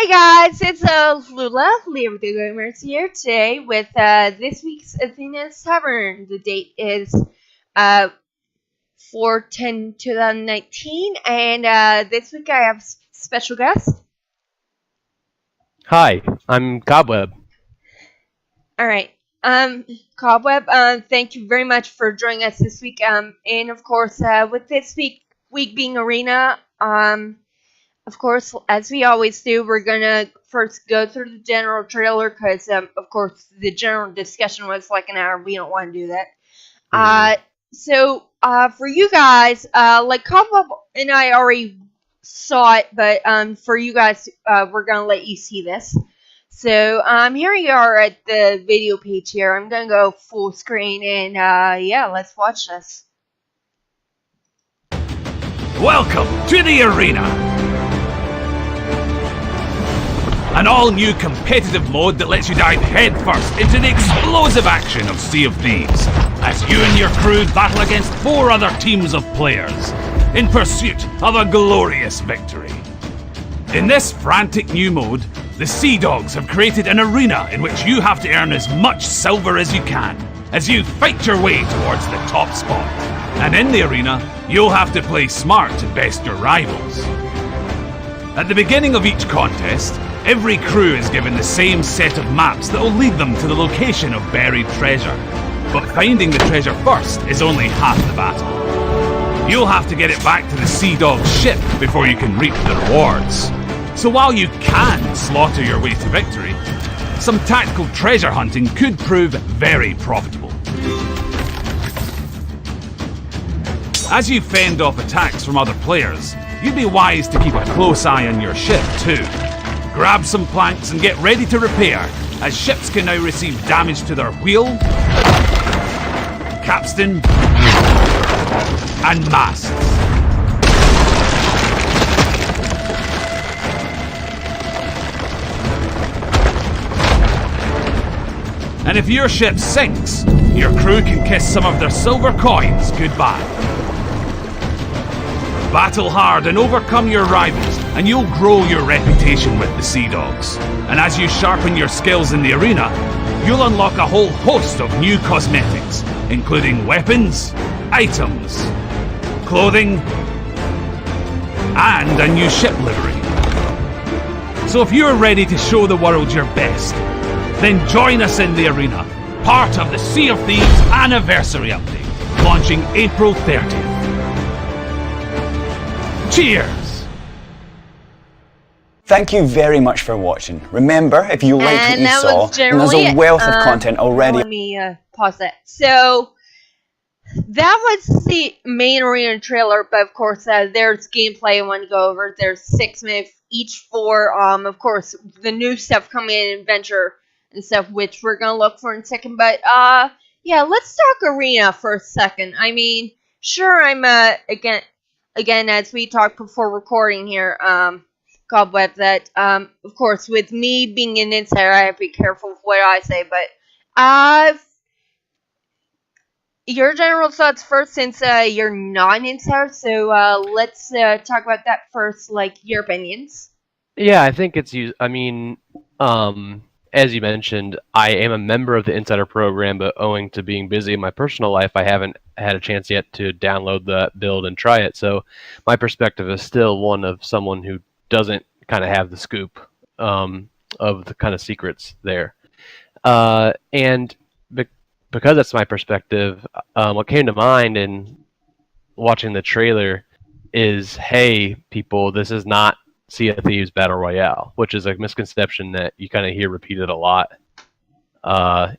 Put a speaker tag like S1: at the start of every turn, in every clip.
S1: Hey guys, it's Lula, Leo the Gamers here today with this week's Athena's Tavern. The date is 4/10/2019, and this week I have special guest.
S2: Hi, I'm Cobweb.
S1: Alright, Cobweb, thank you very much for joining us this week. And of course, with this week being Arena, of course, as we always do, we're gonna first go through the general trailer because, of course, the general discussion was like an hour. We don't want to do that. So, for you guys, like Cobweb and I already saw it, but for you guys, we're gonna let you see this. So, here you are at the video page here. I'm gonna go full screen, and yeah, let's watch this.
S3: Welcome to the arena! An all-new competitive mode that lets you dive headfirst into the explosive action of Sea of Thieves, as you and your crew battle against 4 other teams of players, in pursuit of a glorious victory. In this frantic new mode, the Sea Dogs have created an arena in which you have to earn as much silver as you can, as you fight your way towards the top spot. And in the arena, you'll have to play smart to best your rivals. At the beginning of each contest, every crew is given the same set of maps that will lead them to the location of buried treasure. But finding the treasure first is only half the battle. You'll have to get it back to the Sea Dog's ship before you can reap the rewards. So while you can slaughter your way to victory, some tactical treasure hunting could prove very profitable. As you fend off attacks from other players, you'd be wise to keep a close eye on your ship too. Grab some planks and get ready to repair, as ships can now receive damage to their wheel, capstan, and masts. And if your ship sinks, your crew can kiss some of their silver coins goodbye. Battle hard and overcome your rivals, and you'll grow your reputation with the Sea Dogs. And as you sharpen your skills in the arena, you'll unlock a whole host of new cosmetics, including weapons, items, clothing, and a new ship livery. So if you're ready to show the world your best, then join us in the arena, part of the Sea of Thieves anniversary update, launching April 30th. Cheers!
S4: Thank you very much for watching. Remember, if you liked what you saw, and there's a
S1: it.
S4: wealth of content already.
S1: Let me pause that. So, that was the main arena trailer, but of course, there's gameplay I want to go over. There's 6 minutes each for, of course, the new stuff coming in, adventure and stuff, which we're gonna look for in a second. But, yeah, let's talk arena for a second. I mean, sure, I'm, again, as we talked before recording here, Cobweb, that, of course, with me being an insider, I have to be careful with what I say, but, your general thoughts first, since, you're not an insider, so, let's, talk about that first, like, your opinions.
S2: Yeah, I think it's I mean, as you mentioned, I am a member of the Insider program, but owing to being busy in my personal life, I haven't had a chance yet to download the build and try it. So my perspective is still one of someone who doesn't kind of have the scoop of the kind of secrets there. And because that's my perspective, what came to mind in watching the trailer is, hey, people, this is not Sea of Thieves Battle Royale, which is a misconception that you kind of hear repeated a lot. Not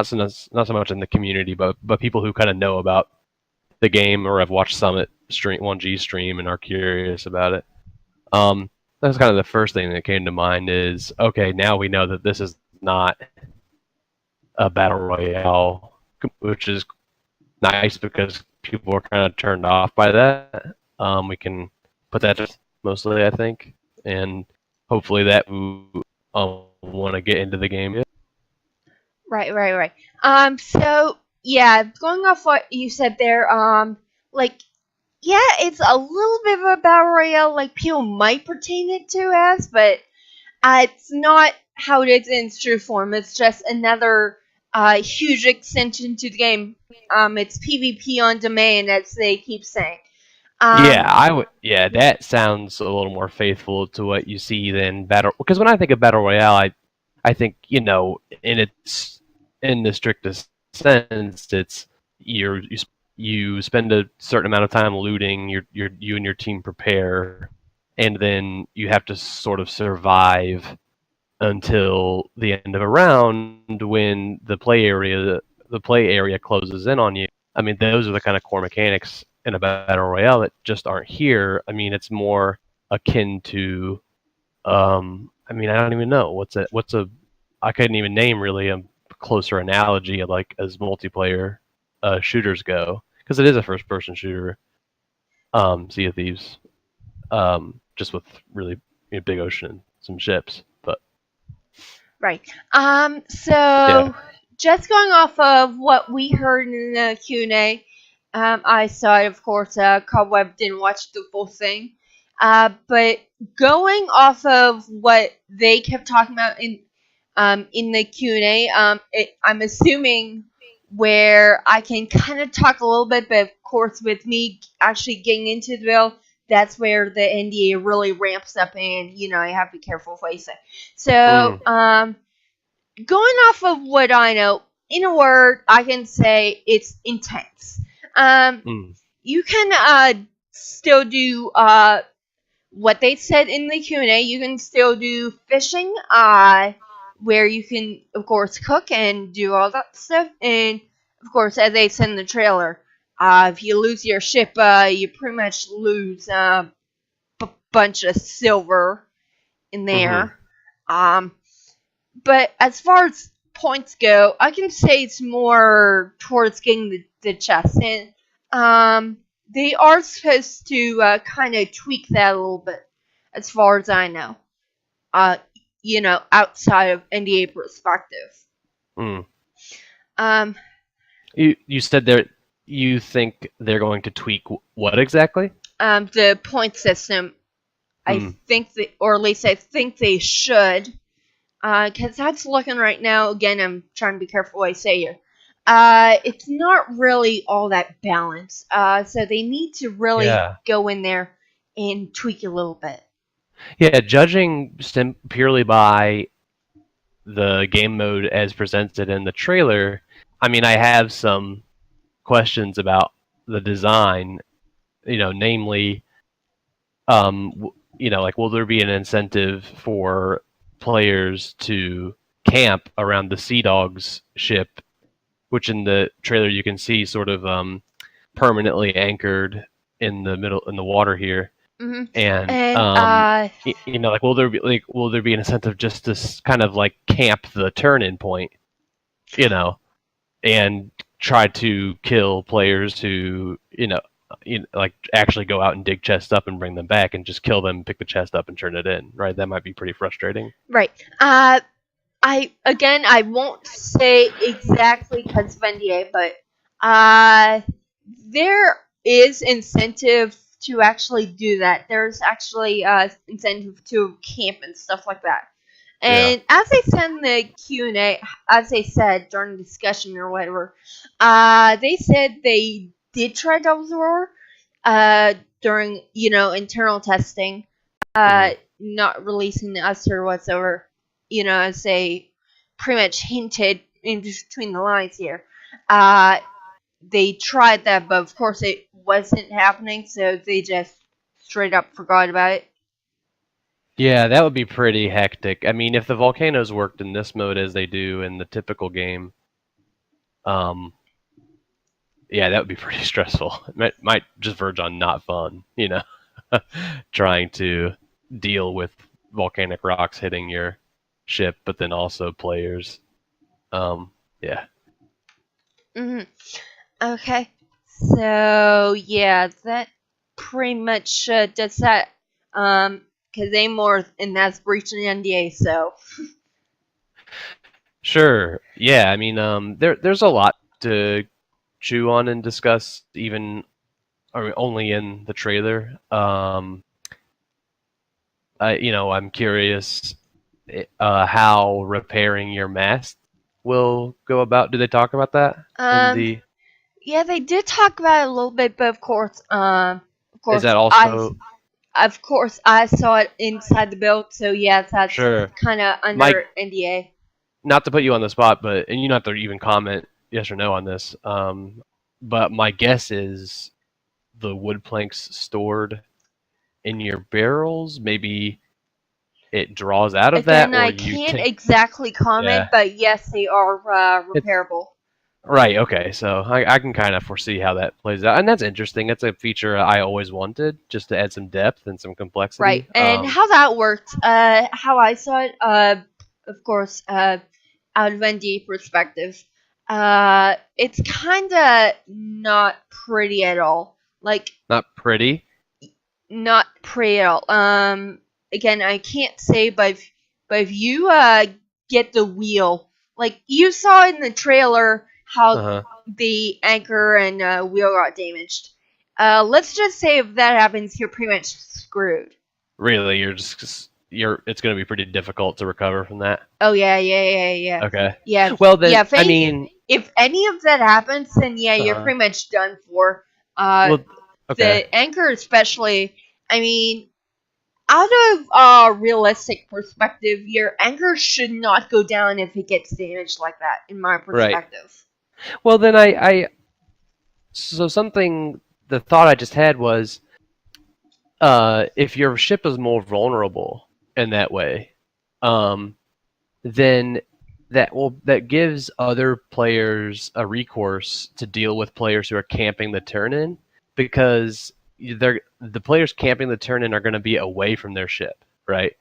S2: so much in the community, but people who kind of know about the game or have watched Summit stream 1G stream and are curious about it. That's kind of the first thing that came to mind is, okay, now we know that this is not a Battle Royale, which is nice because people are kind of turned off by that. We can put that mostly, I think, and hopefully that want to get into the game.
S1: Right. So, yeah, going off what you said there, like, yeah, it's a little bit of a battle royale, like people might pertain it to as, but It's not how it is in its true form. It's just another huge extension to the game. It's PvP on demand, as they keep saying.
S2: Yeah, I would. Yeah, that sounds a little more faithful to what you see than battle. Because when I think of battle royale, I think in the strictest sense, it's you spend a certain amount of time looting. You and your team prepare, and then you have to sort of survive until the end of a round when the play area closes in on you. I mean, those are the kind of core mechanics in a battle royale that just aren't here. I mean, it's more akin to I mean, I don't even know what's a I couldn't even name really a closer analogy of like as multiplayer shooters go, because it is a first person shooter. Sea of Thieves, just with really big ocean and some ships, but
S1: Right.
S2: yeah.
S1: So just going off of what we heard in the Q&A, I saw it, of course. Cobweb didn't watch the full thing. But going off of what they kept talking about in the Q&A, I'm assuming where I can kind of talk a little bit, but of course with me actually getting into the bill, that's where the NDA really ramps up, and I have to be careful what I say. So, going off of what I know, in a word, I can say it's intense. You can still do what they said in the Q&A. You can still do fishing, where you can, of course, cook and do all that stuff. And, of course, as they said in the trailer, if you lose your ship, you pretty much lose a bunch of silver in there. But as far as points go, I can say it's more towards getting the chest. And they are supposed to kind of tweak that a little bit, as far as I know. Uh, outside of NDA perspective. Um,
S2: You said you think they're going to tweak what exactly?
S1: The point system. I think or at least I think they should. Because that's looking right now, again, I'm trying to be careful what I say here. It's not really all that balanced. So they need to really go in there and tweak a little bit.
S2: Yeah, judging purely by the game mode as presented in the trailer, I mean, I have some questions about the design. Namely, like, will there be an incentive for players to camp around the Sea Dog's ship, which in the trailer you can see sort of permanently anchored in the water here. And like, will there be an incentive just to kind of like camp the turn-in point, and try to kill players who like actually go out and dig chests up and bring them back, and just kill them, pick the chest up, and turn it in. Right? That might be pretty frustrating.
S1: Right. I won't say exactly because of NDA, but there is incentive to actually do that. There's actually incentive to camp and stuff like that. And as I said in the Q&A, as they said during the discussion or whatever, they said they did try Devil's Roar during, internal testing, not releasing to us or whatsoever, as they pretty much hinted in between the lines here. They tried that, but of course it wasn't happening, so they just straight up forgot about it.
S2: Yeah, that would be pretty hectic. I mean, if the volcanoes worked in this mode as they do in the typical game, yeah, that would be pretty stressful. It might just verge on not fun, trying to deal with volcanic rocks hitting your ship, but then also players. Yeah.
S1: Okay. So, yeah, that pretty much does that. Because they more, and that's breaching the NDA, so.
S2: Sure. Yeah, I mean, there's a lot to chew on and discuss, even only in the trailer. I'm curious how repairing your mast will go about. Do they talk about that in
S1: Um,
S2: the?
S1: yeah, they did talk about it a little bit, but of
S2: Is
S1: course,
S2: that also
S1: I saw it inside the build, so yeah, that's
S2: sure?
S1: kind of
S2: My
S1: under NDA.
S2: not to put you on the spot, but and you don't have to even comment yes or no on this. But my guess is the wood planks stored in your barrels. Maybe it draws out of that,
S1: Again,
S2: or
S1: I
S2: you
S1: can't
S2: can.
S1: exactly comment,
S2: Yeah,
S1: but yes, they are
S2: it's
S1: repairable.
S2: right. Okay, so I can kind of foresee how that plays out, and that's interesting. That's a feature I always wanted, just to add some depth and some
S1: Right,
S2: complexity.
S1: and how that worked, how I saw it, of course, out of NDA perspective, it's kind of not pretty at all. Like,
S2: Not pretty.
S1: not pretty at all. Again, I can't say, but if you get the wheel, like you saw in the trailer,
S2: Uh
S1: how
S2: huh.
S1: the anchor and wheel got damaged. Let's just say if that happens, you're pretty much screwed.
S2: Really, you're. It's going to be pretty difficult to recover from that.
S1: Oh yeah.
S2: Okay.
S1: Yeah,
S2: Well then,
S1: yeah.
S2: I mean,
S1: If any of that happens, then yeah, you're
S2: uh,
S1: pretty much done for. Uh,
S2: well, okay.
S1: the anchor especially. I mean, out of realistic perspective, your anchor should not go down if it gets damaged like that. In my
S2: Right.
S1: perspective.
S2: Well then, so something. The thought I just had was, if your ship is more vulnerable in that way, um, then that gives other players a recourse to deal with players who are camping the turn in, because the players camping the turn in are going to be away from their ship, right?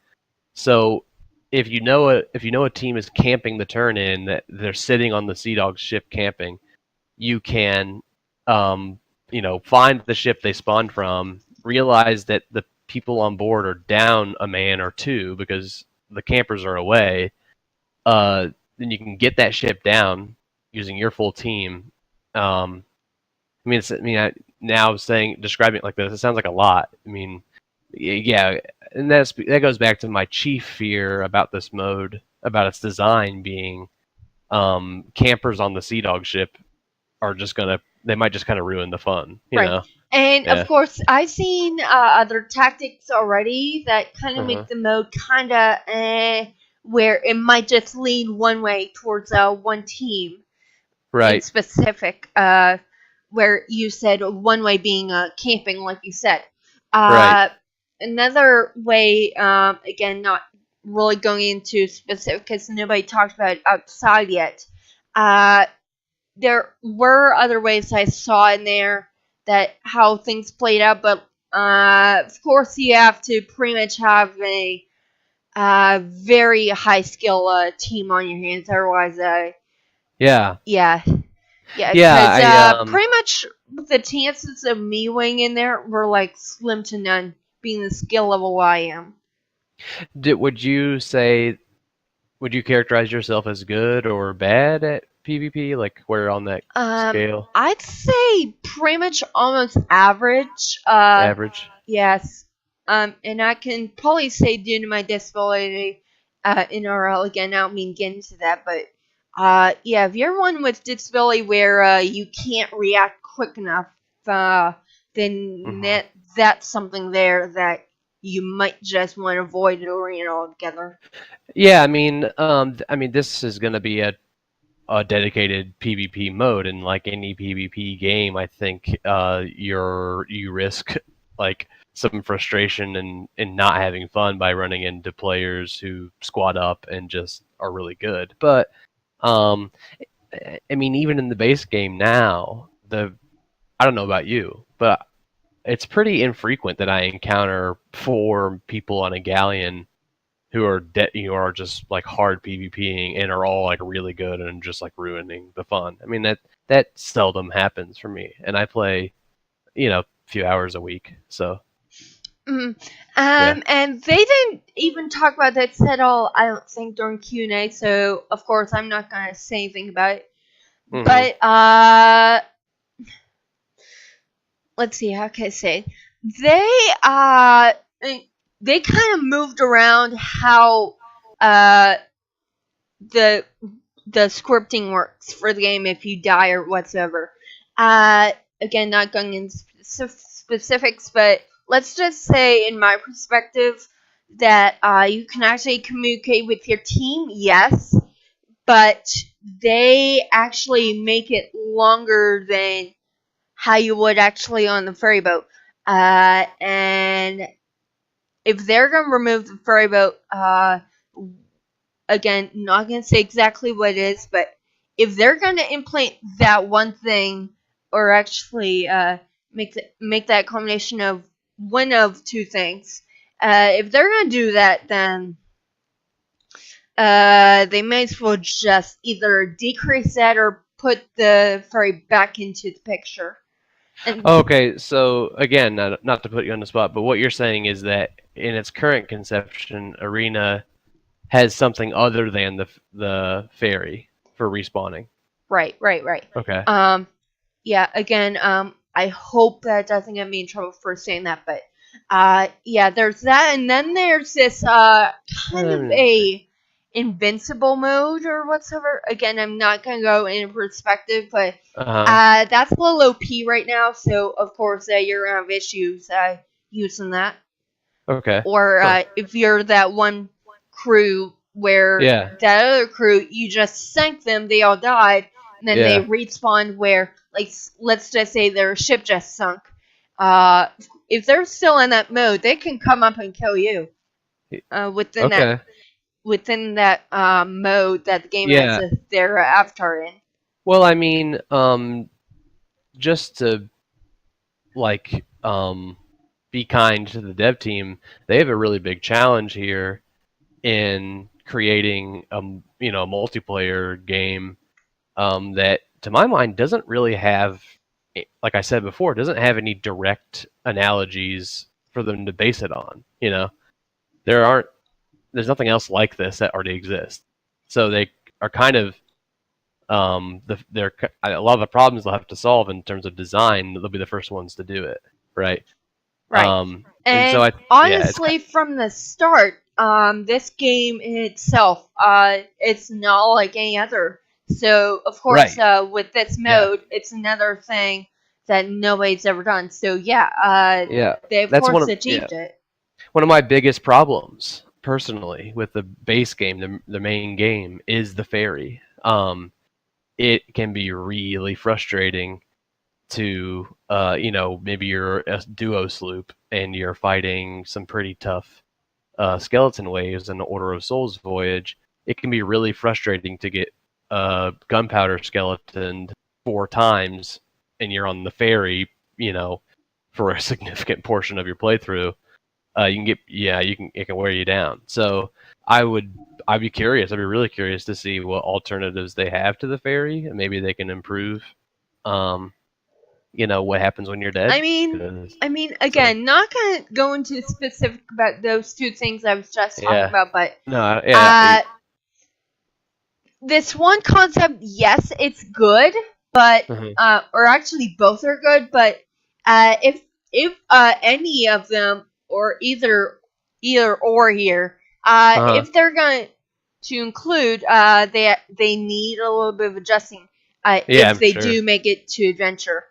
S2: So if you know a team is camping the turn in, that they're sitting on the Sea Dog's ship camping, you can find the ship they spawned from, realize that the people on board are down a man or two because the campers are away. Then you can get that ship down using your full team. Now saying describing it like this, it sounds like a lot. I mean, yeah, and that goes back to my chief fear about this mode, about its design being campers on the Sea Dog ship are just gonna they might just kind of ruin the fun, you
S1: Right.
S2: know?
S1: And of
S2: Yeah.
S1: course, I've seen other tactics already that kind of
S2: Uh-huh.
S1: make the mode kind of where it might just lean one way towards one team in
S2: Right.
S1: specific, where you said one way being camping, like you said.
S2: Right.
S1: Uh, Another way, again, not really going into specific because nobody talked about it outside yet. Uh, there were other ways I saw in there that how things played out, but of course you have to pretty much have a very high skill team on your hands. Otherwise,
S2: Yeah.
S1: yeah,
S2: Yeah,
S1: because
S2: I
S1: pretty much the chances of me winning in there were like slim to none, being the skill level I am.
S2: would you characterize yourself as good or bad at PvP? Like where on that scale?
S1: I'd say pretty much almost average.
S2: Average?
S1: Yes. And I can probably say due to my disability, in RL again, I don't mean get into that, but yeah, if you're one with disability where you can't react quick enough, then
S2: Hmm.
S1: that's something there that you might just want to avoid the arena altogether.
S2: Yeah, this is going to be a dedicated PvP mode, and like any PvP game, I think you risk like some frustration and not having fun by running into players who squad up and just are really good. But um, even in the base game now, the I don't know about you, but it's pretty infrequent that I encounter four people on a galleon who are just like hard PvPing and are all like really good and just like ruining the fun. I mean that seldom happens for me, and I play a few hours a week, so
S1: Mhm.
S2: yeah.
S1: And they didn't even talk about that at all, I don't think, during Q&A, so of course I'm not going to say anything about it.
S2: Hmm.
S1: But, let's see, how can I say? They, they kind of moved around how the scripting works for the game if you die or whatsoever. Again, not going into specifics, but let's just say, in my perspective, that you can actually communicate with your team, yes, but they actually make it longer than how you would actually on the ferry boat. And if they're going to remove the ferry boat, again, not going to say exactly what it is, but if they're going to implant that one thing, or actually make that combination of one of two things, if they're going to do that, then they may as well just either decrease that or put the ferry back into the picture. And
S2: Okay, so again, not to put you on the spot, but what you're saying is that in its current conception, Arena has something other than the ferry for respawning.
S1: right.
S2: Okay.
S1: Yeah. Again, I hope that doesn't get me in trouble for saying that, but yeah, there's that, and then there's this kind of a invincible mode or whatsoever. Again, I'm not gonna go into perspective, but that's a little OP right now, so of course you're gonna have issues using that.
S2: Okay.
S1: Or if you're that one crew where that other crew, you just sank them, they all died, and then they respawned where, like, let's just say their ship just sunk. If they're still in that mode, they can come up and kill you within that mode that the game has their avatar in.
S2: Well, I mean, just to be kind to the dev team, they have a really big challenge here in creating a multiplayer game that, to my mind, doesn't really have, like I said before, doesn't have any direct analogies for them to base it on. There's nothing else like this that already exists. So they are kind of a lot of the problems they'll have to solve in terms of design. They'll be the first ones to do it, right?
S1: Right. And so honestly, from the start, this game in itself, it's not like any other. So of course, with this mode, it's another thing that nobody's ever done. So they of course achieved it.
S2: One of my biggest problems, personally, with the base game, the main game, is the ferry. It can be really frustrating to, maybe you're a duo sloop and you're fighting some pretty tough skeleton waves in the Order of Souls voyage. It can be really frustrating to get gunpowder skeleton 4 times and you're on the ferry, for a significant portion of your playthrough. It can wear you down. So I'd be curious. I'd be really curious to see what alternatives they have to the ferry, and maybe they can improve. What happens when you're dead.
S1: I mean, again, not gonna go into specific about those two things I was just talking about, but this one concept, yes, it's good, but or actually both are good, but if any of them, or either or here, if they're going to include, they need a little bit of adjusting if they do make it to adventure.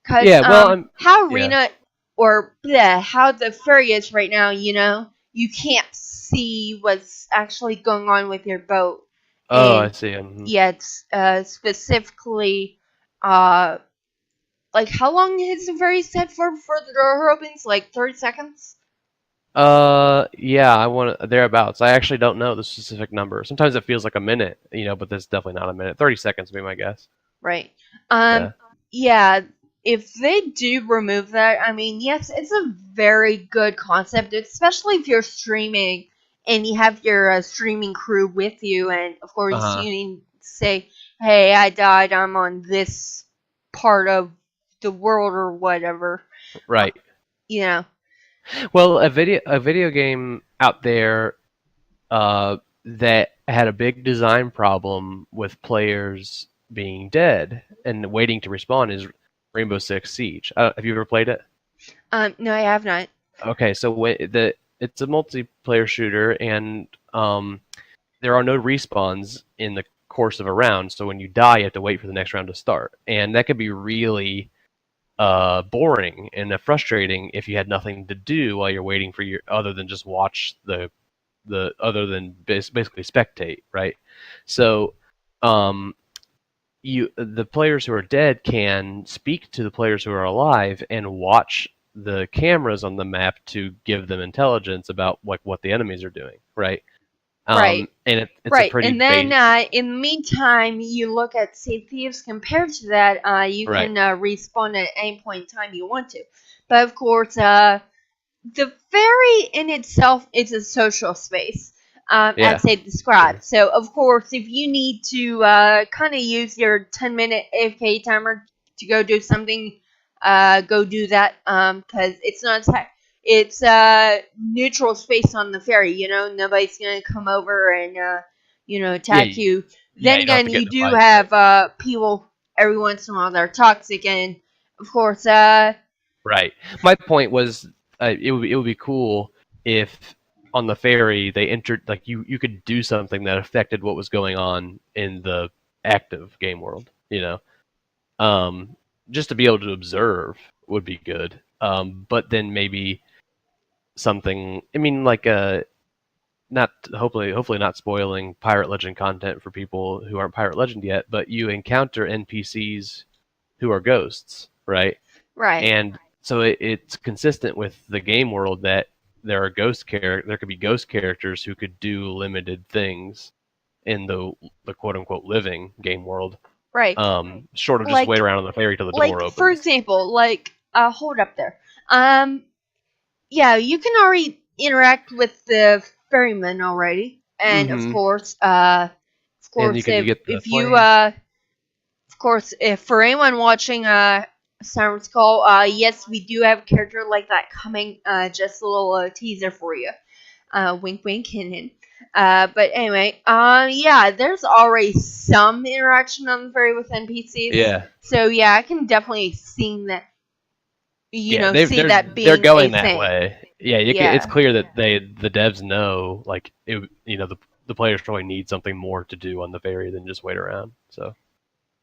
S1: Because how Arena or how the ferry is right now, you can't see what's actually going on with your boat.
S2: Oh, I see.
S1: Yeah, it's specifically like, how long is the ferry set for before the door opens? Like 30 seconds?
S2: I want thereabouts. I actually don't know the specific number. Sometimes it feels like a minute, but that's definitely not a minute. 30 seconds would be my guess.
S1: Right. If they do remove that, I mean, yes, it's a very good concept, especially if you're streaming and you have your streaming crew with you, and of course you need to say, hey, I died, I'm on this part of the world or whatever.
S2: Right.
S1: Well,
S2: a video game out there that had a big design problem with players being dead and waiting to respawn is Rainbow Six Siege. Have you ever played it?
S1: No, I have not.
S2: Okay, so it's a multiplayer shooter, and there are no respawns in the course of a round, so when you die, you have to wait for the next round to start, and that could be really boring and frustrating if you had nothing to do while you're waiting for your other than just watch the other than basically spectate, right? So, um, the players who are dead can speak to the players who are alive and watch the cameras on the map to give them intelligence about like what the enemies are doing, right?
S1: Right.
S2: And it's a
S1: Right,
S2: pretty
S1: and then in the meantime, you look at Sea Thieves. Compared to that, you
S2: right.
S1: can respawn at any point in time you want to. But of course, the ferry in itself is a social space,
S2: Yeah,
S1: as they described.
S2: sure.
S1: So, of course, if you need to kind of use your 10-minute AFK timer to go do something, go do that, because it's not it's neutral space on the ferry. You know, nobody's gonna come over and attack
S2: Yeah,
S1: you.
S2: yeah.
S1: Then
S2: You don't have
S1: again,
S2: to get
S1: you
S2: in a
S1: do
S2: fight, right?
S1: have people every once in a while that are toxic, and of course,
S2: Right. My point was, it would be cool if on the ferry they entered like you could do something that affected what was going on in the active game world. Um, just to be able to observe would be good. But then maybe something. I mean, like not hopefully not spoiling Pirate Legend content for people who aren't Pirate Legend yet. But you encounter NPCs who are ghosts, right?
S1: right.
S2: And so it's consistent with the game world that there could be ghost characters who could do limited things in the quote unquote living game world.
S1: Right.
S2: Short of just wait
S1: Like
S2: around on the ferry till the door
S1: like for
S2: opens.
S1: example, hold up there. Yeah, you can already interact with the ferryman already. And
S2: Mm-hmm.
S1: of
S2: And you
S1: course
S2: can get the
S1: if you
S2: flame.
S1: of course if for anyone watching Siren's Call, yes, we do have a character like that coming, just a little teaser for you. Wink wink hint hint. But anyway, yeah, there's already some interaction on the ferry with NPCs.
S2: Yeah,
S1: So yeah, I can definitely see that.
S2: yeah.
S1: See that
S2: They're
S1: being a
S2: going that
S1: thing.
S2: way. Yeah, it's
S1: Yeah,
S2: clear that the devs know like the players probably need something more to do on the ferry than just wait around. So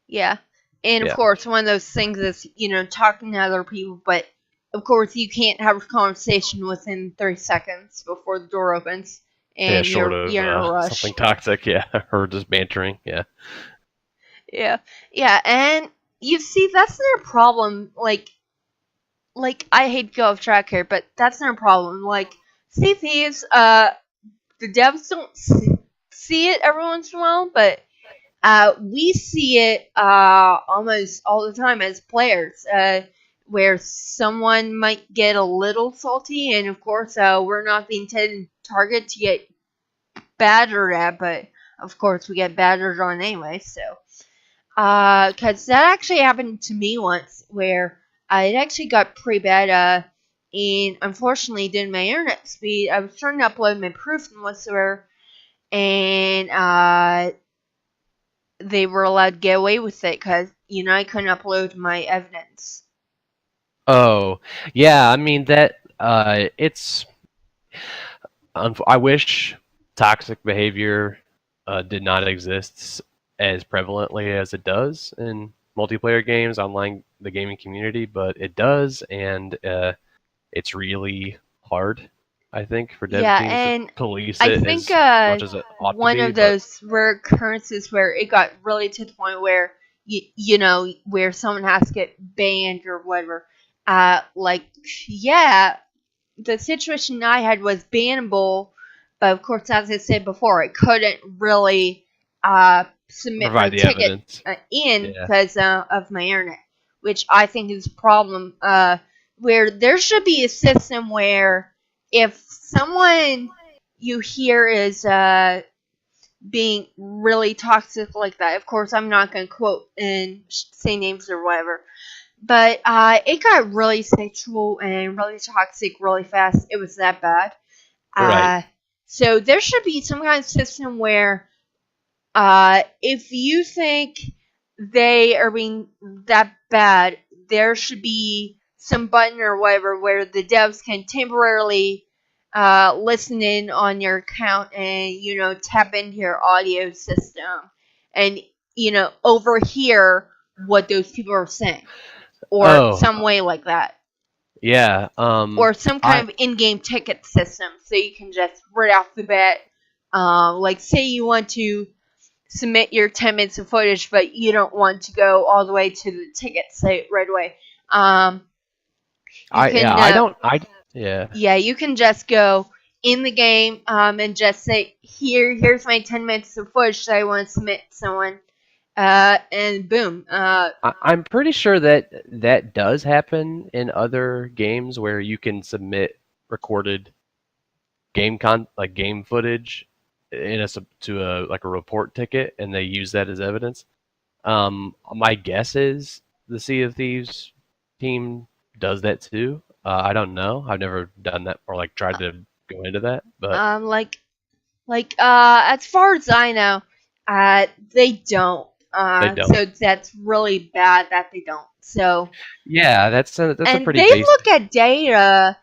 S1: yeah. And of
S2: yeah,
S1: course, one of those things is talking to other people, but of course you can't have a conversation within 30 seconds before the door opens,
S2: yeah.
S1: and
S2: Short of
S1: you're in a
S2: something
S1: rush.
S2: toxic. Yeah, or just bantering. Yeah.
S1: Yeah, yeah, and you see that's their problem. Like, I hate to go off track here, but that's their problem. Like, Sea Thieves, the devs don't see it every once in a while, but we see it almost all the time as players, where someone might get a little salty, and of course, we're not the intended target to get battered at, but of course, we get battered on anyway, so. Because that actually happened to me once, where it actually got pretty bad, and unfortunately, due to my internet speed, I was trying to upload my proof and whatsoever, and they were allowed to get away with it because I couldn't upload my evidence.
S2: Oh, yeah. I mean that. It's. I wish toxic behavior did not exist as prevalently as it does in multiplayer games, online the gaming community, but it does, and it's really hard. I think for dev
S1: Yeah,
S2: teams to
S1: and
S2: police
S1: I
S2: it
S1: think
S2: as much as it ought to
S1: one
S2: be,
S1: of
S2: but
S1: those rare occurrences where it got really to the point where where someone has to get banned or whatever. Like, yeah, the situation I had was bannable, but of course, as I said before, I couldn't really submit my
S2: provide the
S1: ticket
S2: evidence.
S1: in
S2: Yeah,
S1: because of my internet, which I think is a problem. Where there should be a system where if someone you hear is being really toxic like that, of course, I'm not going to quote and say names or whatever, but it got really sexual and really toxic really fast. It was that bad.
S2: right.
S1: Uh, so there should be some kind of system where if you think they are being that bad, there should be some button or whatever where the devs can temporarily listen in on your account and tap into your audio system and overhear what those people are saying or
S2: Oh,
S1: some way like that
S2: yeah.
S1: or some
S2: I
S1: kind of in-game ticket system so you can just right off the bat like say you want to submit your 10 minutes of footage but you don't want to go all the way to the ticket site right away. You can
S2: I don't yeah.
S1: yeah, you can just go in the game and just say, here's my 10 minutes of footage that I want to submit to someone. And boom.
S2: I'm pretty sure that that does happen in other games where you can submit recorded game footage in to a like a report ticket, and they use that as evidence. My guess is the Sea of Thieves team does that too. I don't know. I've never done that or like tried to go into that, but
S1: as far as I know, they don't.
S2: they don't.
S1: So that's really bad that they don't. So,
S2: Yeah, that's a
S1: and
S2: pretty
S1: they
S2: basic.
S1: look at data.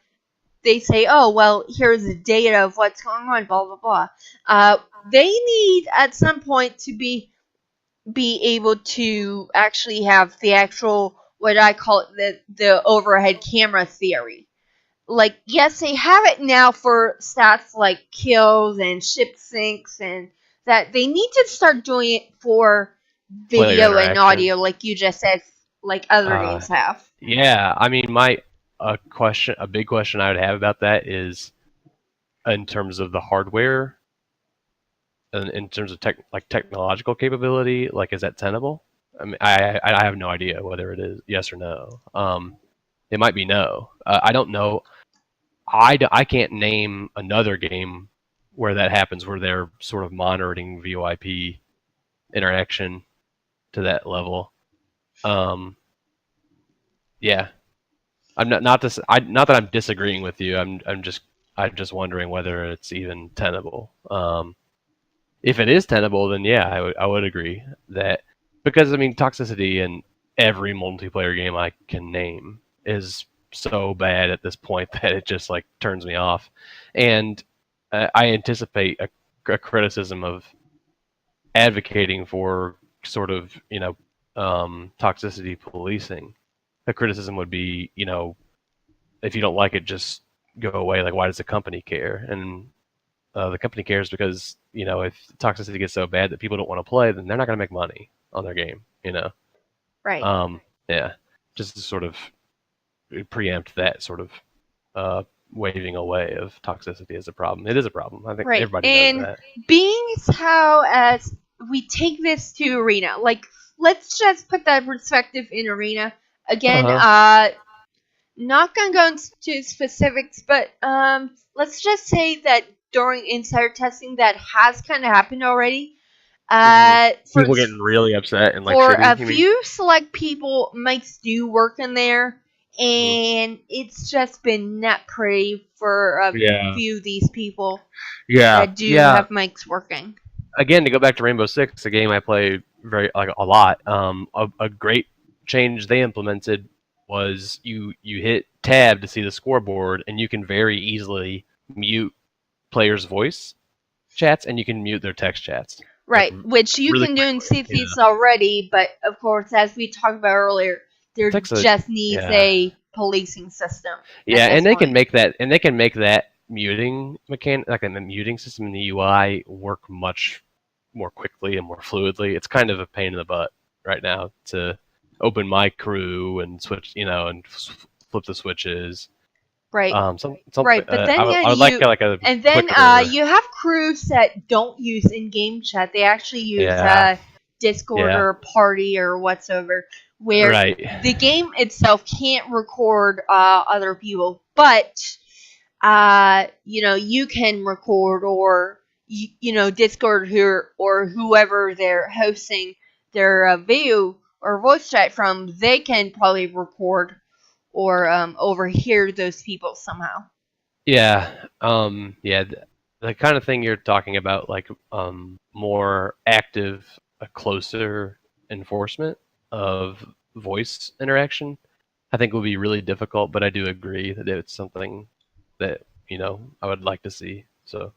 S1: They say, oh, well, here's the data of what's going on, blah, blah, blah. They need, at some point, to be able to actually have the actual, what I call it, the overhead camera theory. Like, yes, they have it now for stats like kills and ship sinks, and that they need to start doing it for
S2: Player
S1: video and
S2: interaction.
S1: audio, like you just said, like other games have.
S2: Yeah, I mean, a big question I would have about that is in terms of the hardware, and in terms of technological capability, like is that tenable? I mean, I have no idea whether it is yes or no. It might be no. I don't know. I can't name another game where that happens, where they're sort of monitoring VoIP interaction to that level. Yeah, I'm not that I'm disagreeing with you. I'm just wondering whether it's even tenable. If it is tenable, then yeah, I would agree that, because I mean toxicity in every multiplayer game I can name is so bad at this point that it just like turns me off, and I anticipate a criticism of advocating for sort of toxicity policing. The criticism would be, if you don't like it, just go away. Like, why does the company care? And the company cares because if toxicity gets so bad that people don't want to play, then they're not going to make money on their game.
S1: Right.
S2: Yeah, just to sort of preempt that sort of waving away of toxicity as a problem. It is a problem. I think
S1: Right.
S2: everybody
S1: And
S2: knows that.
S1: being as how as we take this to Arena, like let's just put that perspective in Arena. Again, not gonna go into specifics, but let's just say that during insider testing that has kind of happened already.
S2: People getting really upset and like
S1: for
S2: shitty,
S1: a few select people, mics do work in there, and it's just been not pretty for a few of these people that do have mics working.
S2: Again, to go back to Rainbow Six, a game I play a lot. A great change they implemented was you hit tab to see the scoreboard, and you can very easily mute players' voice chats, and you can mute their text chats.
S1: Right, which you can do in Sea of Thieves already, but of course, as we talked about earlier, there just needs a policing system.
S2: Yeah, and they can make that muting like a muting system in the UI work much more quickly and more fluidly. It's kind of a pain in the butt right now to open my crew and switch, and flip the switches.
S1: Right.
S2: Right,
S1: but then
S2: I would like a
S1: and then you have crews that don't use in-game chat. They actually use Discord or Party or whatsoever, where the game itself can't record other people, but you can record, or Discord or whoever they're hosting their video or voice chat from, they can probably record or overhear those people somehow.
S2: Yeah, the kind of thing you're talking about, like more active, a closer enforcement of voice interaction, I think will be really difficult. But I do agree that it's something that I would like to see. So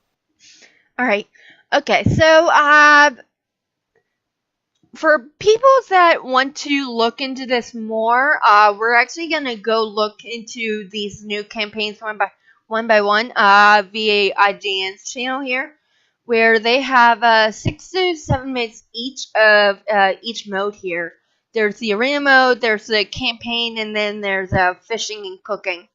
S1: All right. Okay. So, for people that want to look into this more, we're actually gonna go look into these new campaigns one by one, via IGN's channel here, where they have 6 to 7 minutes each of each mode here. There's the arena mode, there's the campaign, and then there's fishing and cooking,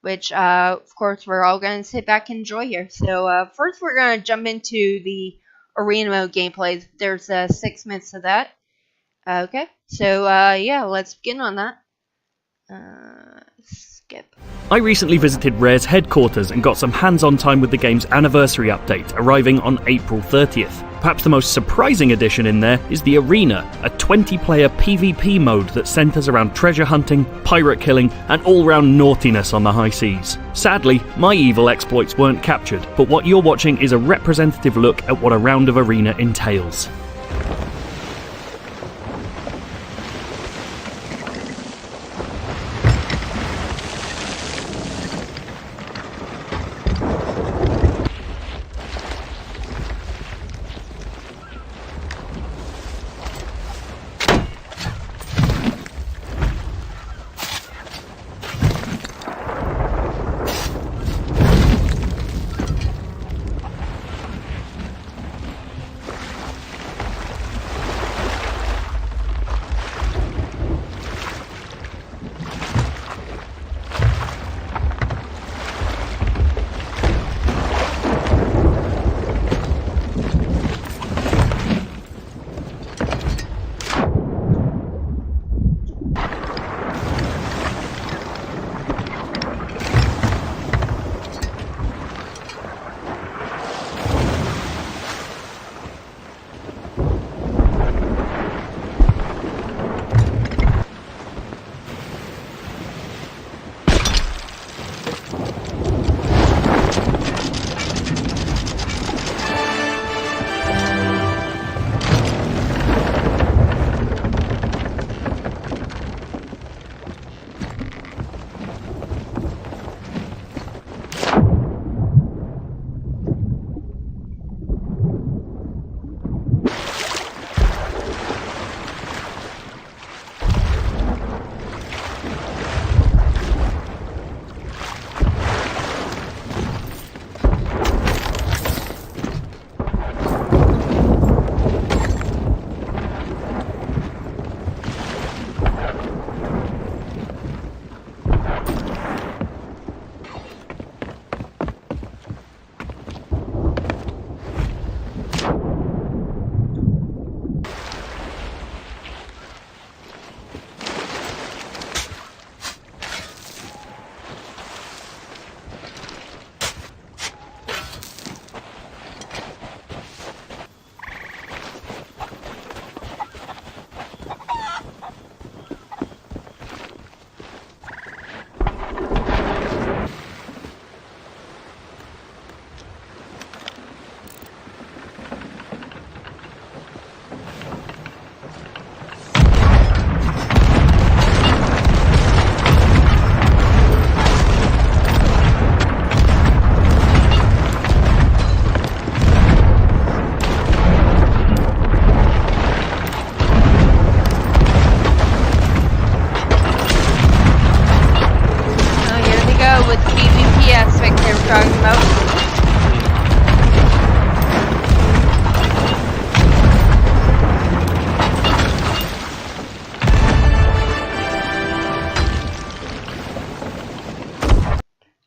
S1: which of course we're all gonna sit back and enjoy here. So first we're gonna jump into the arena mode gameplay. There's 6 minutes of that. Okay, so yeah, let's begin on that. Skip.
S5: I recently visited Rare's headquarters and got some hands-on time with the game's anniversary update, arriving on April 30th. Perhaps the most surprising addition in there is the Arena, a 20-player PvP mode that centres around treasure hunting, pirate killing, and all-round naughtiness on the high seas. Sadly, my evil exploits weren't captured, but what you're watching is a representative look at what a round of Arena entails.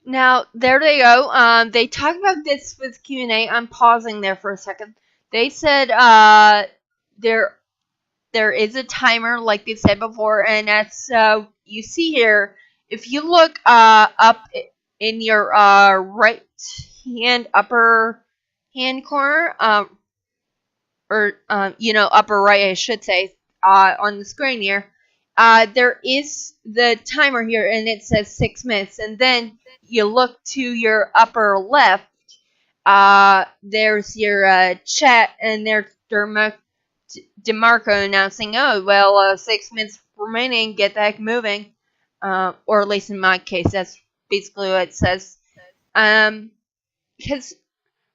S1: Now, there they go. They talk about this with Q&A. I'm pausing there for a second. They said there is a timer, like they said before, and as you see here, if you look up in your right hand upper hand corner, or upper right, I should say, on the screen here, there is the timer here, and it says 6 minutes, and then you look to your upper left, there's your chat, and there's DeMarco announcing, 6 minutes remaining, get the heck moving. Or at least in my case, that's basically what it says. Because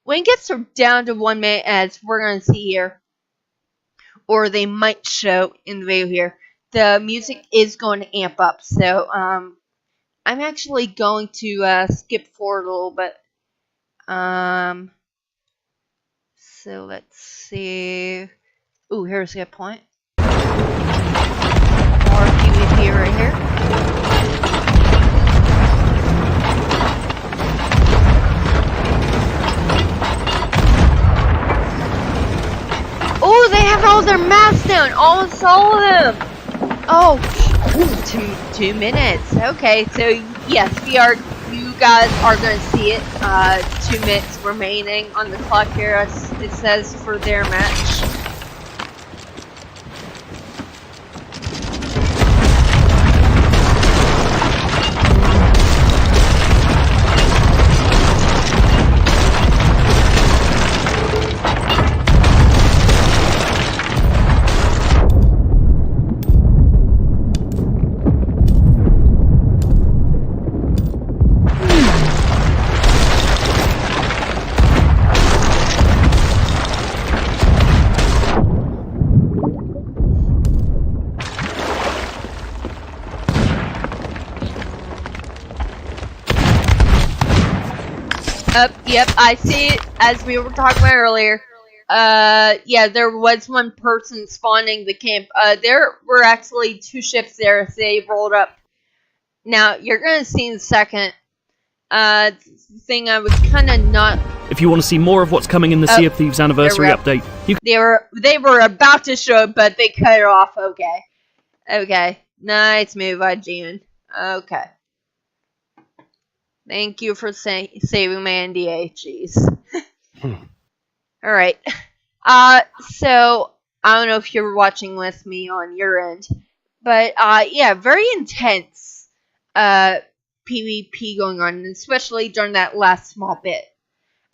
S1: when it gets down to 1 minute, as we're going to see here, or they might show in the video here, the music is going to amp up. So I'm actually going to skip forward a little bit. So let's see. Ooh, here's a good point. More PvP right here. Oh, they have all their masks down. Almost all of them. Oh, ooh, two minutes. Okay, so yes, you guys are going to see it. 2 minutes remaining on the clock here, as it says for their match. Yep, I see it, as we were talking about earlier. Yeah, there was one person spawning the camp. There were actually 2 ships there as they rolled up. Now, you're gonna see in a second, thing I was kinda not...
S5: If you want to see more of what's coming in the Sea of Thieves anniversary update, you
S1: They were about to show it, but they cut it off. Okay. Nice move, June. Okay. Thank you for saving my NDA, jeez. Alright. So, I don't know if you're watching with me on your end, but, yeah, very intense, PvP going on, especially during that last small bit.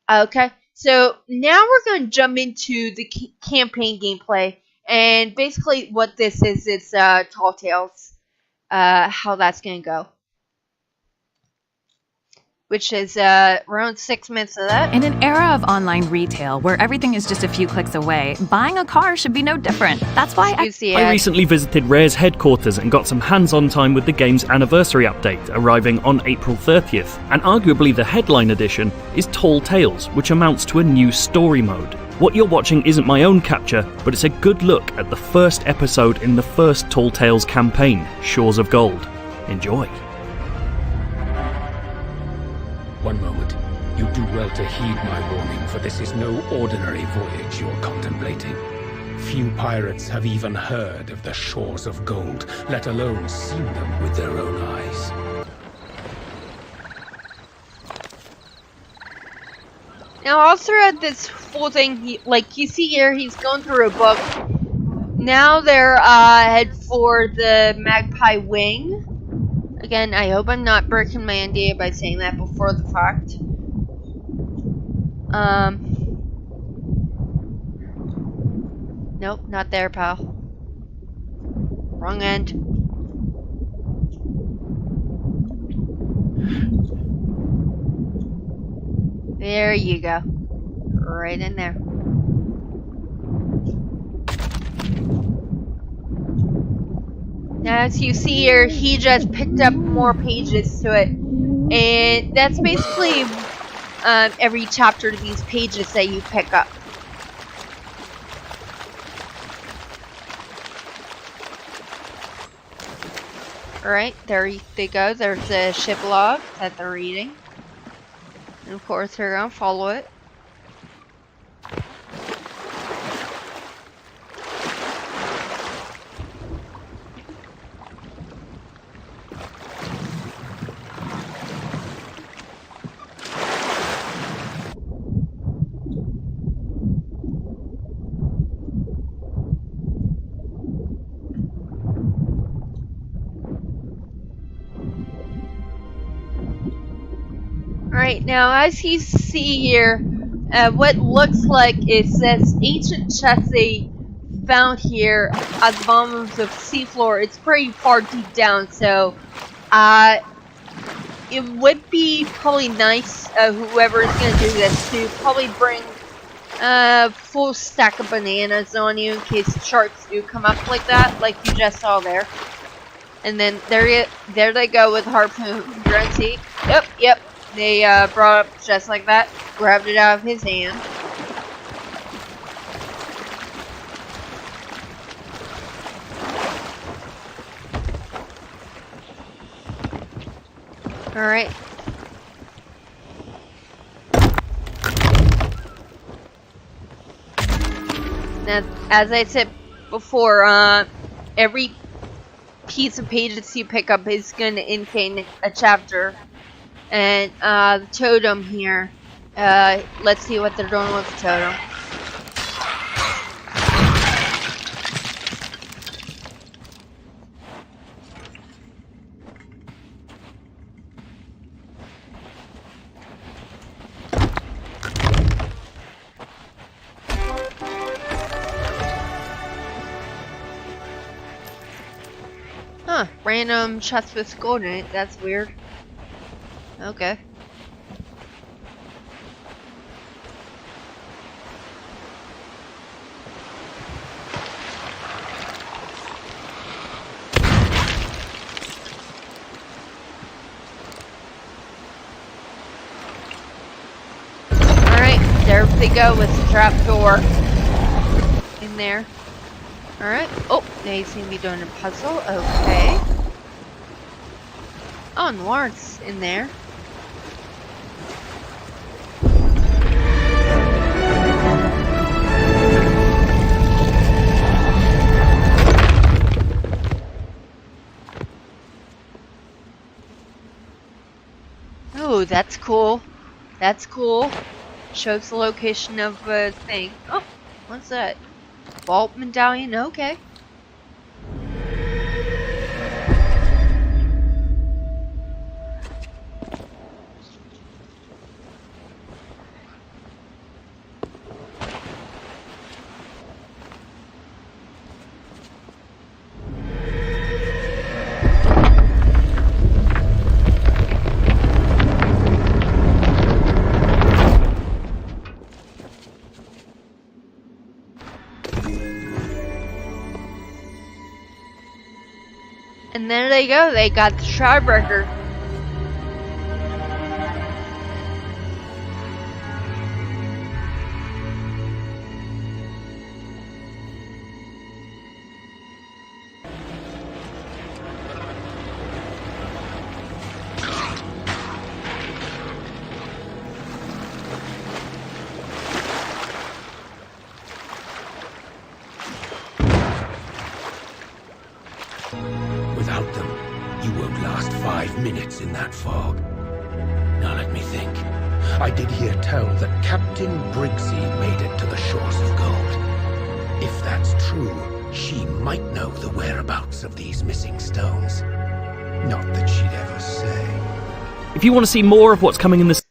S1: Okay, so now we're going to jump into the campaign gameplay, and basically what this is, it's, Tall Tales, how that's going to go. Which is around 6 minutes of that.
S6: In an era of online retail where everything is just a few clicks away, buying a car should be no different. That's why
S5: I recently visited Rare's headquarters and got some hands-on time with the game's anniversary update, arriving on April 30th. And arguably the headline edition is Tall Tales, which amounts to a new story mode. What you're watching isn't my own capture, but it's a good look at the first episode in the first Tall Tales campaign, Shores of Gold. Enjoy.
S7: One moment. You do well to heed my warning, for this is no ordinary voyage you're contemplating. Few pirates have even heard of the Shores of Gold, let alone seen them with their own eyes.
S1: Now, all throughout this full thing, like you see here, he's going through a book. Now they're head for the Magpie Wing. Again, I hope I'm not breaking my NDA by saying that before the fact. Nope, not there, pal. Wrong end. There you go. Right in there. Now, as you see here, he just picked up more pages to it. And that's basically every chapter of these pages that you pick up. Alright, there they go. There's the ship log that they're reading. And of course, they're going to follow it. Alright, now as you see here, what looks like it says ancient chests they found here at the bottom of the seafloor. It's pretty far deep down, so it would be probably nice, whoever is going to do this, to probably bring a full stack of bananas on you in case sharks do come up like that, like you just saw there. And then there they go with harpoon. Grunty. Yep. They brought up just like that, grabbed it out of his hand. Alright. Now, as I said before, every piece of pages you pick up is going to indicate a chapter. And the totem here, let's see what they're doing with the totem. Huh, random chest with gold in it, that's weird. Okay. Alright, there they go with the trap door in there. Alright. Oh, they seem to be doing a puzzle. Okay. Oh, and Lawrence in there. Oh, that's cool. That's cool. Shows the location of a thing. Oh, what's that? Vault medallion, okay. And there they go, they got the Shroudbreaker.
S7: Without them, you won't last 5 minutes in that fog. Now let me think. I did hear tell that Captain Briggsy made it to the shores of gold. If that's true, she might know the whereabouts of these missing stones. Not that she'd ever say.
S5: If you want to see more of what's coming in this...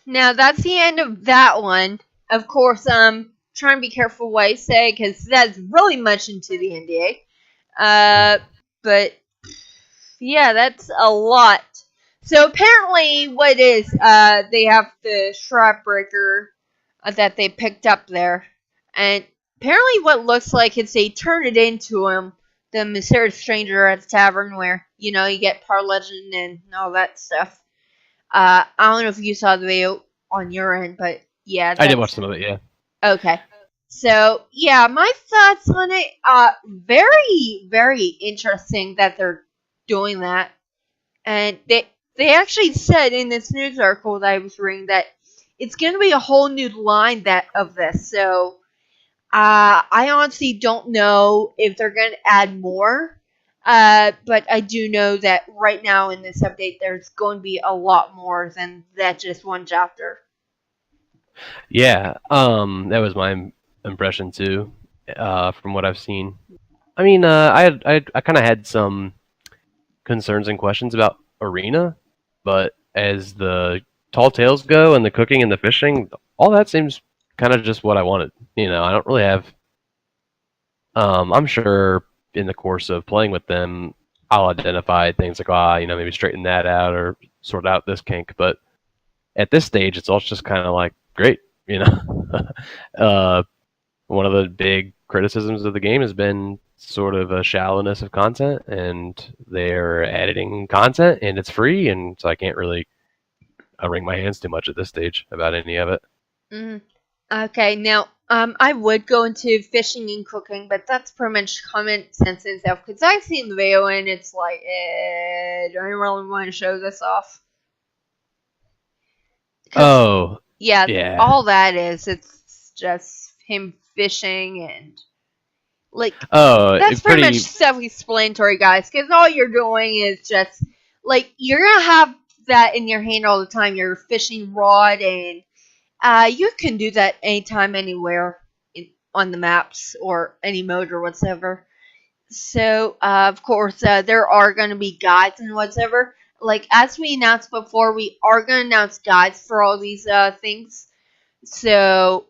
S1: Now, that's the end of that one. Of course, try and be careful what I say, because that's really much into the NDA. But, yeah, that's a lot. So, apparently, what it is, they have the Shroudbreaker that they picked up there. And apparently what looks like it's they turn it into the mysterious stranger at the tavern where, you know, you get part legend and all that stuff. I don't know if you saw the video on your end, but yeah.
S2: I did watch some of it, yeah.
S1: Okay. So, yeah, my thoughts on it, very, very interesting that they're doing that. And they actually said in this news article that I was reading that it's going to be a whole new line of this. So, I honestly don't know if they're going to add more. But I do know that right now in this update, there's going to be a lot more than that just one chapter.
S2: Yeah, that was my impression too, from what I've seen. I mean, I kind of had some concerns and questions about Arena, but as the tall tales go and the cooking and the fishing, all that seems kind of just what I wanted. You know, I don't really have. I'm sure in the course of playing with them, I'll identify things like, maybe straighten that out or sort out this kink. But at this stage, it's all just kind of like great, you know. One of the big criticisms of the game has been sort of a shallowness of content, and they're editing content, and it's free, and so I can't really wring my hands too much at this stage about any of it.
S1: Mm. Okay, now I would go into fishing and cooking, but that's pretty much common sense and stuff. Because I've seen the video and it's like, do I really want to show this off?
S2: Oh,
S1: yeah,
S2: yeah.
S1: all that is, it's just him fishing and like
S2: Oh,
S1: that's pretty much self-explanatory, guys. Because all you're doing is just like you're gonna have that in your hand all the time. Your fishing rod and you can do that anytime, anywhere on the maps or any mode or whatsoever. So, of course, there are going to be guides and whatsoever. Like, as we announced before, we are going to announce guides for all these things. So,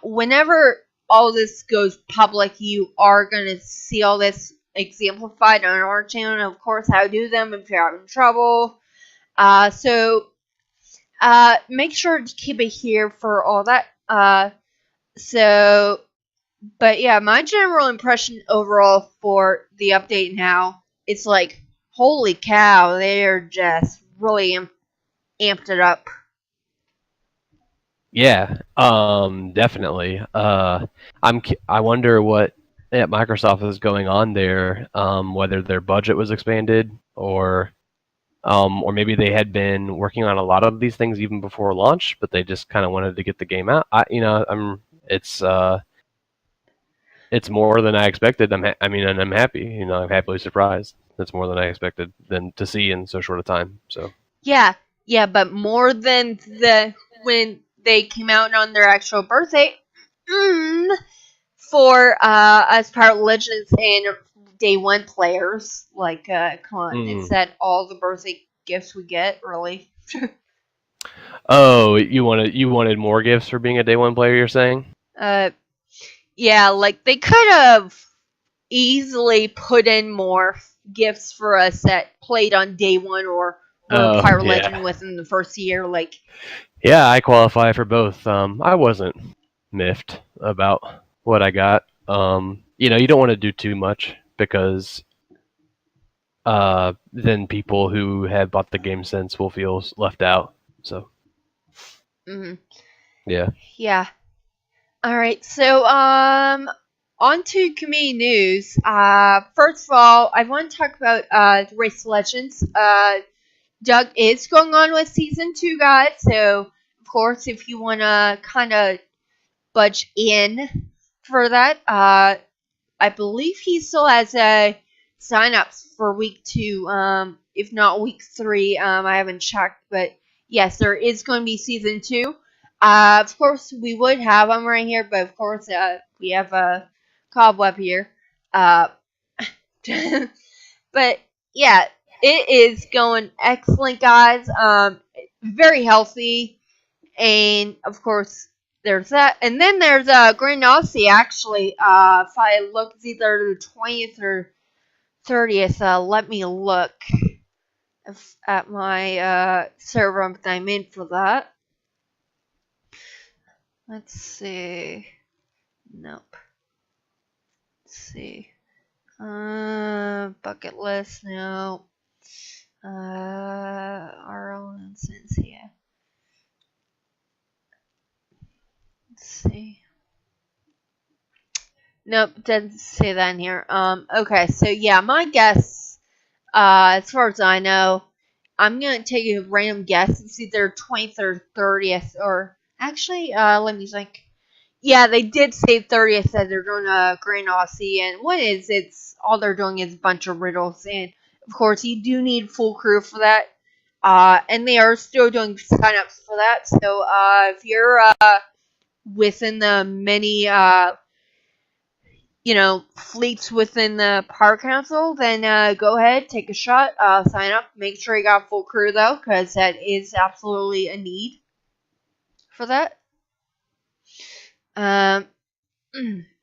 S1: whenever all this goes public, you are going to see all this exemplified on our channel. And, of course, how to do them if you're having trouble. So, make sure to keep it here for all that. But yeah, my general impression overall for the update now, it's like, holy cow, they're just really amped it up.
S2: Yeah, definitely. I wonder what at Microsoft is going on there. Whether their budget was expanded, or maybe they had been working on a lot of these things even before launch, but they just kind of wanted to get the game out. It's more than I expected. And I'm happy. I'm happily surprised. It's more than I expected than to see in so short a time. So
S1: Yeah, but more than when they came out on their actual birthday. For us Power Legends and day one players, like come on, it's that all the birthday gifts we get, really.
S2: Oh, you wanted more gifts for being a day one player, you're saying?
S1: Yeah, like they could have easily put in more gifts for us that played on day one or were Power Legend within the first year. Like,
S2: yeah, I qualify for both. I wasn't miffed about what I got. You don't want to do too much because then people who have bought the game since will feel left out. So,
S1: yeah. All right, so on to community news. First of all, I want to talk about the Race Legends. Doug is going on with season 2, guys. So, of course, if you want to kind of budge in for that, I believe he still has sign-ups for week 2, if not week 3. I haven't checked, but yes, there is going to be season 2. Of course, we would have them right here, but of course, we have a cobweb here. But yeah, it is going excellent, guys. Very healthy, and of course, there's that. And then there's Grand Aussie, actually. If I look, it's either the 20th or 30th. Let me look at my server I'm in for that. Let's see. Nope. Let's see. Bucket list, no. Our own instance, yeah. Let's see. Nope, doesn't say that in here. Okay, so yeah, my guess, as far as I know, I'm gonna take a random guess. It's either 20th or 30th, or actually, let me think. Yeah, they did say 30th that they're doing a Grand Aussie, and what is it's all they're doing is a bunch of riddles, and of course you do need full crew for that. And they are still doing sign-ups for that. So if you're within the many fleets within the Power Council, then go ahead, take a shot, sign up. Make sure you got full crew though, because that is absolutely a need for that.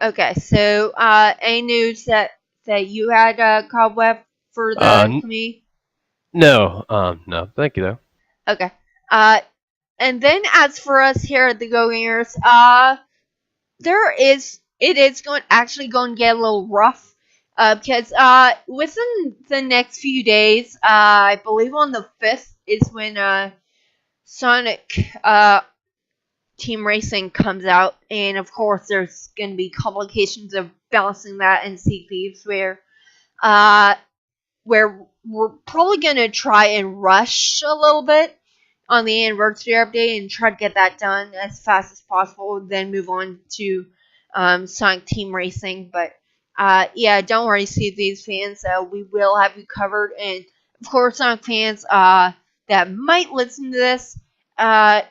S1: Okay, so any news that you had, Cobweb, for the community?
S2: No, no. Thank you though.
S1: Okay. And then as for us here at the Go Gamers, it is going to get a little rough, because within the next few days, I believe on the 5th is when Sonic Team Racing comes out, and of course there's going to be complications of balancing that and Sea Thieves, uh where we're probably going to try and rush a little bit on the anniversary update and try to get that done as fast as possible, then move on to Sonic Team Racing. But yeah, don't worry, see these fans. We will have you covered, and of course, Sonic fans that might listen to this,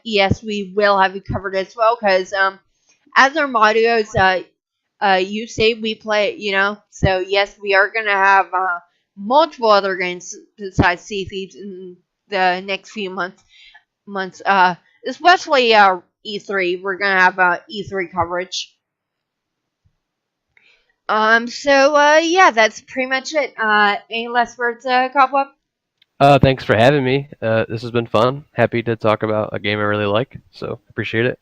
S1: yes, we will have you covered as well. Because as our motto is, you say we play, So yes, we are gonna have multiple other games besides Sea Thieves in the next few months. Especially E3. We're gonna have E3 coverage. So yeah, that's pretty much it. Any last words, Cobweb?
S2: Thanks for having me. This has been fun. Happy to talk about a game I really like, so appreciate it.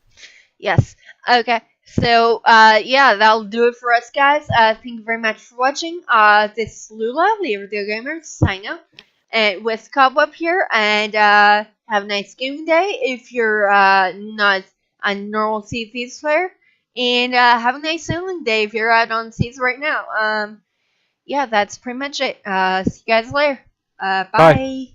S1: Yes. Okay. So yeah, that'll do it for us, guys. Thank you very much for watching. This is Lula, the Video Gamers, sign out, and with Cobweb here, and have a nice gaming day if you're not a normal Sea of Thieves player, and have a nice sailing day if you're out on seas right now. Yeah, that's pretty much it. See you guys later.
S2: Bye.
S1: Bye.